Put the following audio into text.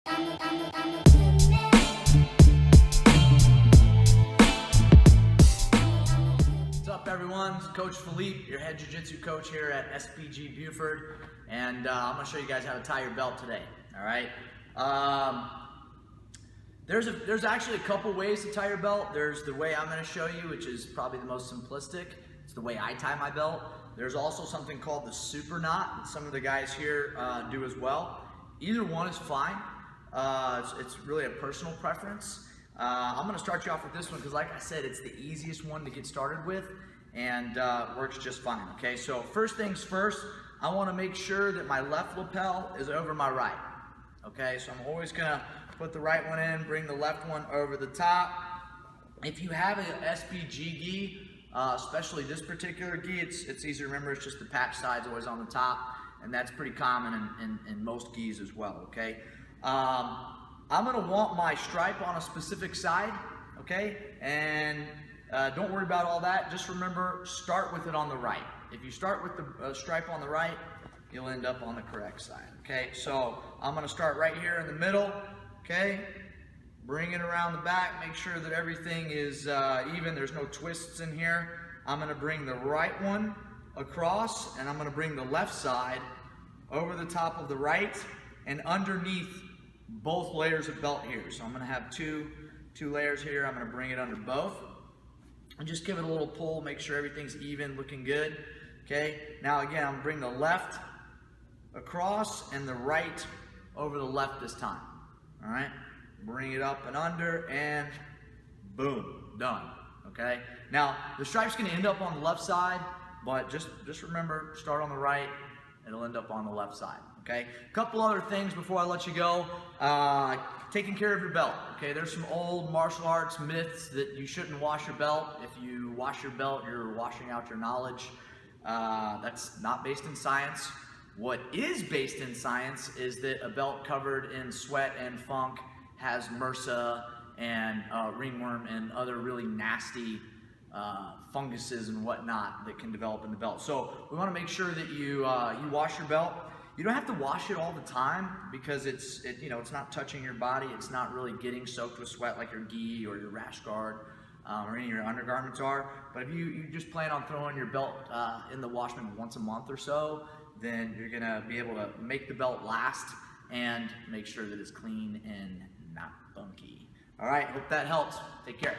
What's up, everyone? It's Coach Philippe, your head jiu-jitsu coach here at SPG Buford, and I'm going to show you guys how to tie your belt today. All right. There's actually a couple ways to tie your belt. There's the way I'm going to show you, which is probably the most simplistic. It's the way I tie my belt. There's also something called the super knot that some of the guys here do as well. Either one is fine. It's really a personal preference. I'm going to start you off with this one because, like I said, it's the easiest one to get started with and works just fine. Okay, so first things first, I want to make sure that my left lapel is over my right. Okay, so I'm always going to put the right one in, bring the left one over the top. If you have an SPG gi, especially this particular gi, it's easy to remember. It's just the patch side's always on the top, and that's pretty common in most gis as well. Okay. I'm going to want my stripe on a specific side, okay? And don't worry about all that. Just remember, start with it on the right. If you start with the stripe on the right, you'll end up on the correct side, okay? So I'm going to start right here in the middle, okay? Bring it around the back. Make sure that everything is even. There's no twists in here. I'm going to bring the right one across, and I'm going to bring the left side over the top of the right and underneath both layers of belt here. So I'm going to have two layers here. I'm going to bring it under both and just give it a little pull, make sure everything's even, looking good. Okay, now again, I'm going to bring the left across and the right over the left this time. All right, bring it up and under, and boom, done. Okay, now the stripe's going to end up on the left side, but just remember, start on the right, it'll end up on the left side. Okay, a couple other things before I let you go. Taking care of your belt. Okay, there's some old martial arts myths that you shouldn't wash your belt. If you wash your belt, you're washing out your knowledge. That's not based in science. What is based in science is that a belt covered in sweat and funk has MRSA and ringworm and other really nasty funguses and whatnot that can develop in the belt. So we want to make sure that you wash your belt. You don't have to wash it all the time because it's not touching your body. It's not really getting soaked with sweat like your gi or your rash guard or any of your undergarments are. But if you just plan on throwing your belt in the wash maybe once a month or so, then you're gonna be able to make the belt last and make sure that it's clean and not funky. All right, hope that helps. Take care.